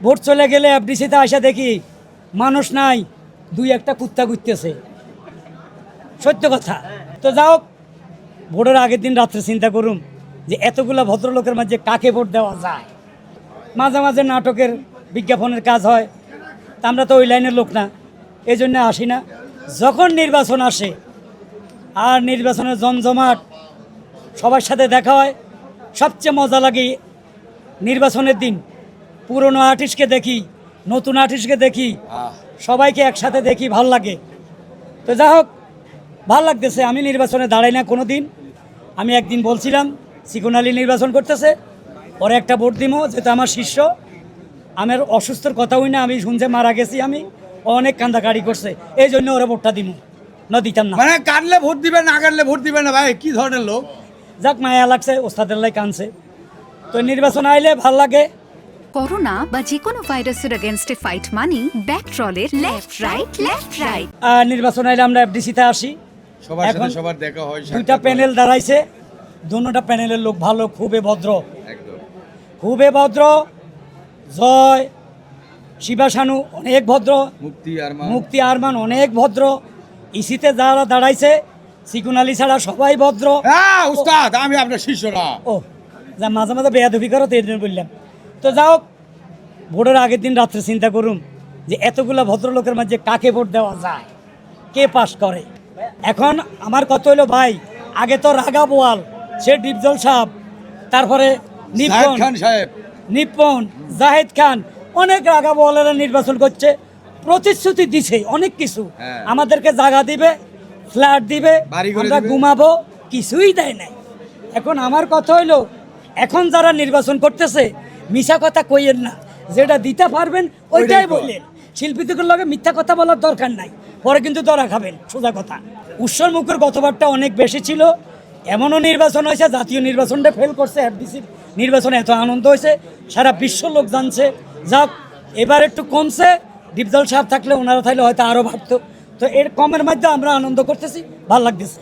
Vote চলে গেলে এফডিসিতে আসা দেখি মানুষ নাই, দুই একটা কুত্তা ঘুরতেছে, সত্য কথা। তো যাও, ভোটের আগের দিন রাত্রে চিন্তা করুন যে এতগুলা ভদ্রলোকের মাঝে কাকে ভোট দেওয়া যায়। মাঝে মাঝে নাটকের বিজ্ঞাপনের কাজ হয়, তা আমরা তো ওই লাইনের লোক না, এই জন্য আসি না। যখন নির্বাচন আসে আর নির্বাচনের জমজমাট, সবার সাথে দেখা হয়, সবচেয়ে মজা লাগে নির্বাচনের দিন। পুরনো আর্টিস্টকে দেখি, নতুন আর্টিস্টকে দেখি, সবাইকে একসাথে দেখি, ভাল লাগে। তো যাই হোক, ভাল লাগতেছে। আমি নির্বাচনে দাঁড়াই না কোনো দিন। আমি একদিন বলছিলাম চিকন আলী নির্বাচন করতেছে, পরে একটা ভোট দিমো, যেহেতু আমার শিষ্য। আমার অসুস্থর কথা হই না, আমি শুনছে মারা গেছি, আমি অনেক কান্দাকাড়ি করছে, এই জন্য ওরা ভোটটা দিমো, না দিতাম না। মানে কাটলে ভোট দিবে, না কাটলে ভোট দিবে না ভাই, কি ধরনের লোক? যাক, মায়া লাগছে, ওস্তাদের কানছে। তো নির্বাচন আইলে ভাল লাগে। করোনা বা যে কোনো ভাইরাসের এগেইনস্টে ফাইট মানি ব্যাকট্রলের লেফট রাইট। নির্বাচন আইলে আমরা এফডিসিতে আসি, সবার এখন সাথে সবার দেখা হয়, দুইটা সাক্ষাৎ প্যানেল হয়। দাঁড়াইছে, দুটা প্যানেলের লোক ভালো, খুবই ভদ্র, একদম। খুবই ভদ্র। জয়, শিবাশানু অনেক ভদ্র, মুক্তি আরমান অনেক ভদ্র। ইসিতে যারা দাঁড়াইছে চিকন আলী ছাড়া সবাই ভদ্র। হ্যাঁ উস্তাদ, আমি আপনার শিষ্য না। ও, যা মাঝে মাঝে বেয়াদবি করো, তো এই জন্য বললাম। তো যাও, ভোটের আগের দিন রাত্রে চিন্তা করুন যে এতগুলা ভদ্রলোকের মাঝে কাকে ভোট দেওয়া যায়, কে পাস করে। এখন আমার কথা হইলো ভাই, আগে তো রাগা বোয়াল, সে ডিপজল সাহেব, তারপরে সাহেব খান সাহেব, নিপন, জাহেদ খান, অনেক রাগা বোয়ালেরা নির্বাচন করছে, প্রতিশ্রুতি দিছে অনেক কিছু, হ্যাঁ। আমাদেরকে জায়গা দিবে, ফ্ল্যাট দিবে, বাড়ি করে আমরা দিবে। ঘুমাবো, কিছুই দেয় নাই। এখন আমার কথা হইলো, এখন যারা নির্বাচন করতেছে মিছা কথা কইয়েন না, যেটা দিতে পারবেন ওইটাই বললেন। শিল্পীদের লগে মিথ্যা কথা বলার দরকার নাই, পরে কিন্তু ধরা খাবেন, সোজা কথা। উৎসর মুখের গতবারটা অনেক বেশি ছিল, এমনও নির্বাচন হয়েছে, জাতীয় নির্বাচনটা ফেল করছে, এফডিসির নির্বাচনে এত আনন্দ হয়েছে, সারা বিশ্ব লোক জানছে। যাক, এবার একটু কমছে, ডিপজল সাহেব থাকলে, ওনারা থাকলে হয়তো আরও বাড়তো। তো এর কমের মধ্যে আমরা আনন্দ করতেছি, ভালো লাগতেছে।